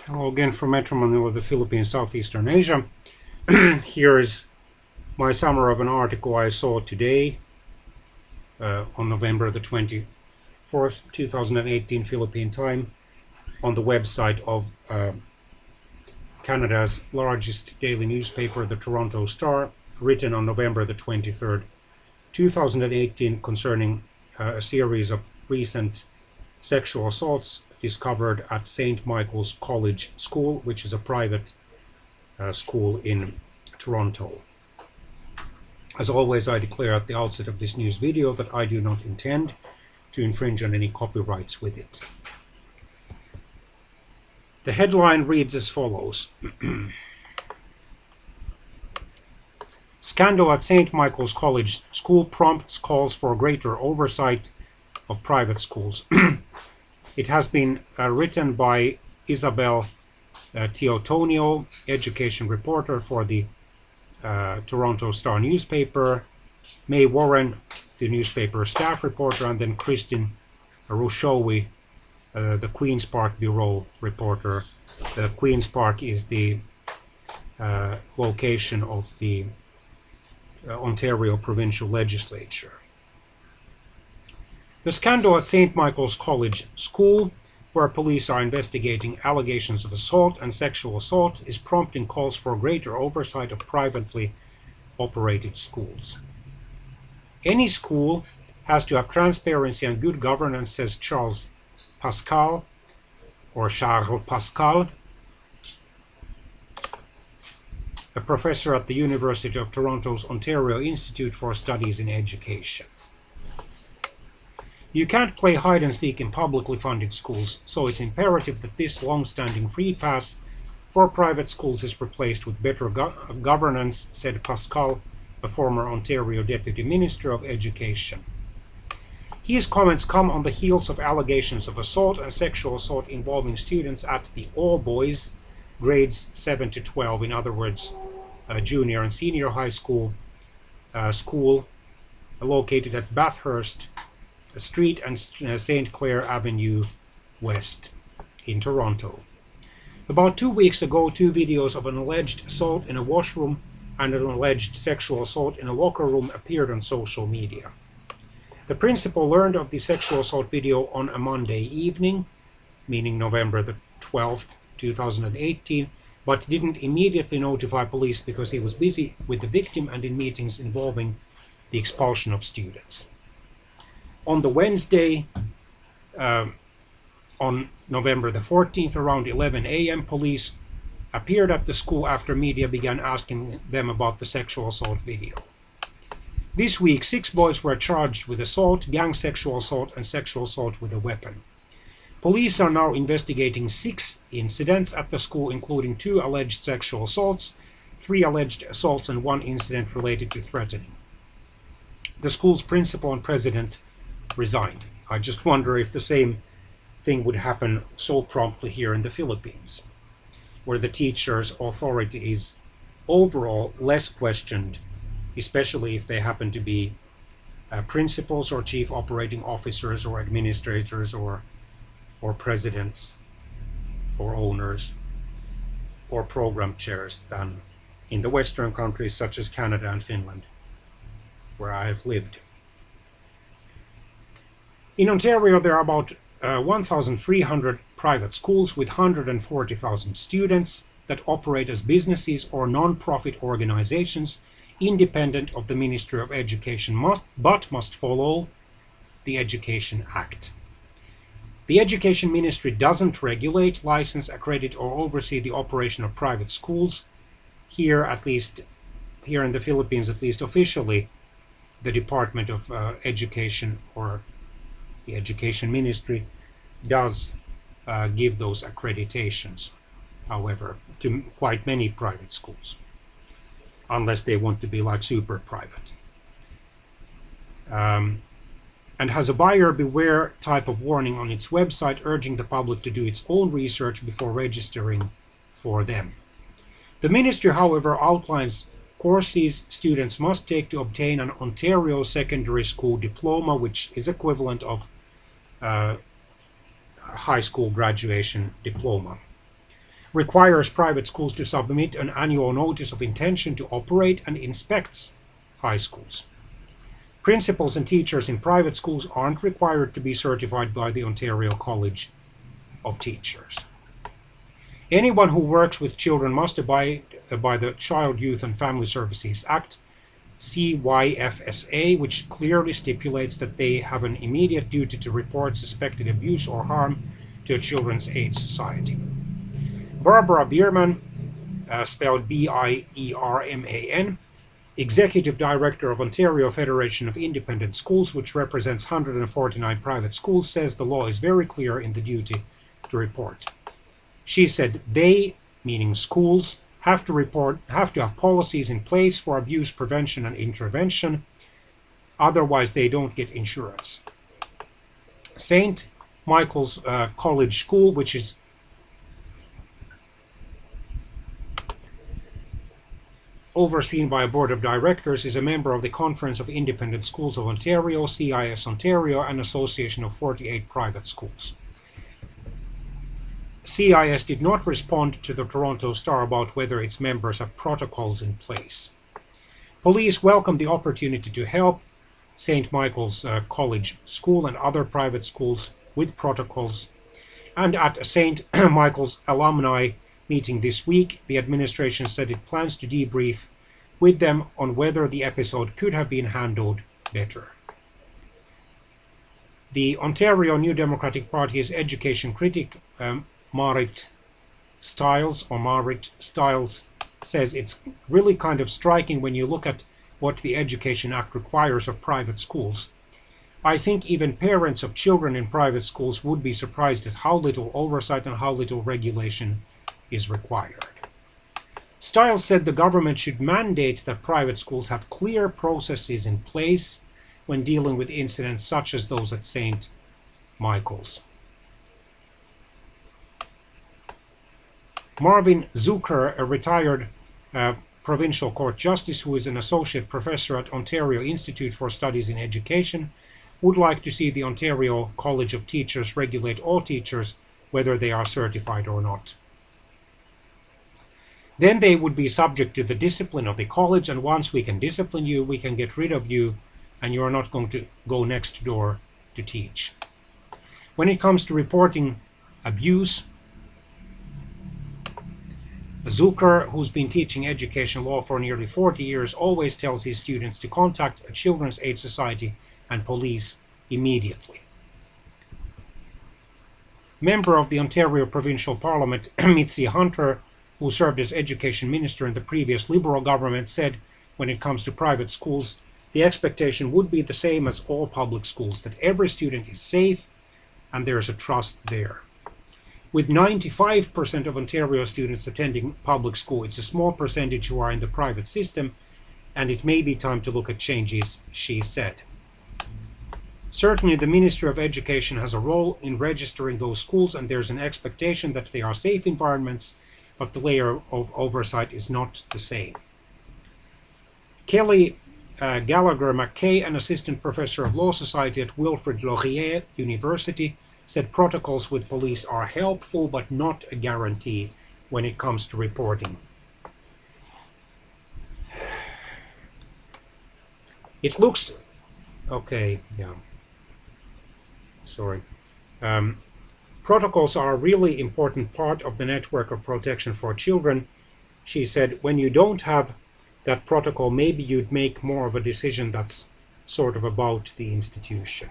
Hello again from Metro Manila, the Philippines, Southeastern Asia. Here is my summary of an article I saw today on November the 24th, 2018, Philippine time, on the website of Canada's largest daily newspaper, the Toronto Star, written on November the 23rd, 2018, concerning a series of recent sexual assaults discovered at St. Michael's College School, which is a private school in Toronto. As always, I declare at the outset of this news video that I do not intend to infringe on any copyrights with it. The headline reads as follows. Scandal at St. Michael's College School prompts calls for greater oversight of private schools. It has been written by Isabel Teotonio, education reporter for the Toronto Star newspaper, May Warren, the newspaper staff reporter, and then Kristin Rushowi, the Queen's Park Bureau reporter. Queen's Park is the location of the Ontario Provincial Legislature. The scandal at St. Michael's College School, where police are investigating allegations of assault and sexual assault, is prompting calls for greater oversight of privately operated schools. Any school has to have transparency and good governance, says Charles Pascal, or Charles Pascal, a professor at the University of Toronto's Ontario Institute for Studies in Education. You can't play hide and seek in publicly funded schools, so it's imperative that this long-standing free pass for private schools is replaced with better governance, said Pascal, a former Ontario Deputy Minister of Education. His comments come on the heels of allegations of assault and sexual assault involving students at the all-boys grades 7 to 12, in other words, junior and senior high school, located at Bathurst Street and St. Clair Avenue West in Toronto. About 2 weeks ago, 2 videos of an alleged assault in a washroom and an alleged sexual assault in a locker room appeared on social media. The principal learned of the sexual assault video on a Monday evening, meaning November the 12th, 2018, but didn't immediately notify police because he was busy with the victim and in meetings involving the expulsion of students. On the Wednesday, on November the 14th, around 11 a.m., police appeared at the school after media began asking them about the sexual assault video. This week, 6 boys were charged with assault, gang sexual assault, and sexual assault with a weapon. Police are now investigating 6 incidents at the school, including 2 alleged sexual assaults, 3 alleged assaults, and 1 incident related to threatening. The school's principal and president resigned. I just wonder if the same thing would happen so promptly here in the Philippines, where the teacher's authority is overall less questioned, especially if they happen to be principals or chief operating officers or administrators or presidents or owners or program chairs, than in the Western countries such as Canada and Finland, where I have lived. In Ontario, there are about 1,300 private schools with 140,000 students that operate as businesses or non-profit organizations independent of the Ministry of Education, must follow the Education Act. The Education Ministry doesn't regulate, license, accredit, or oversee the operation of private schools. Here in the Philippines, at least officially, the Department of Education, or the Education Ministry, does give those accreditations, however, to quite many private schools, unless they want to be like super private. And has a buyer beware type of warning on its website, urging the public to do its own research before registering for them. The ministry, however, outlines courses students must take to obtain an Ontario secondary school diploma, which is equivalent of high school graduation diploma. requires private schools to submit an annual notice of intention to operate and inspects high schools. Principals and teachers in private schools aren't required to be certified by the Ontario College of Teachers. Anyone who works with children must abide by the Child, Youth and Family Services Act, CYFSA, which clearly stipulates that they have an immediate duty to report suspected abuse or harm to a Children's Aid Society. Barbara Bierman, spelled Bierman, Executive Director of Ontario Federation of Independent Schools, which represents 149 private schools, says the law is very clear in the duty to report. She said they, meaning schools, have to have policies in place for abuse prevention and intervention, otherwise they don't get insurance. St. Michael's College School, which is overseen by a board of directors, is a member of the Conference of Independent Schools of Ontario, CIS Ontario, an association of 48 private schools. CIS did not respond to the Toronto Star about whether its members have protocols in place. Police welcome the opportunity to help St. Michael's College School and other private schools with protocols. And at a St. Michael's alumni meeting this week, the administration said it plans to debrief with them on whether the episode could have been handled better. The Ontario New Democratic Party's education critic Marit Stiles says it's really kind of striking when you look at what the Education Act requires of private schools. I think even parents of children in private schools would be surprised at how little oversight and how little regulation is required. Stiles said the government should mandate that private schools have clear processes in place when dealing with incidents such as those at St. Michael's. Marvin Zucker, a retired provincial court justice who is an associate professor at Ontario Institute for Studies in Education, would like to see the Ontario College of Teachers regulate all teachers, whether they are certified or not. Then they would be subject to the discipline of the college, and once we can discipline you, we can get rid of you, and you are not going to go next door to teach. When it comes to reporting abuse, Zucker, who's been teaching education law for nearly 40 years, always tells his students to contact a Children's Aid Society and police immediately. Member of the Ontario Provincial Parliament, Mitzi Hunter, who served as education minister in the previous Liberal government, said when it comes to private schools, the expectation would be the same as all public schools, that every student is safe and there's a trust there. With 95% of Ontario students attending public school, it's a small percentage who are in the private system, and it may be time to look at changes, she said. Certainly the Ministry of Education has a role in registering those schools, and there's an expectation that they are safe environments, but the layer of oversight is not the same. Kelly Gallagher McKay, an assistant professor of law society at Wilfrid Laurier University, said protocols with police are helpful but not a guarantee when it comes to reporting. It looks okay, yeah. Sorry. Protocols are a really important part of the network of protection for children. She said, when you don't have that protocol, maybe you'd make more of a decision that's sort of about the institution.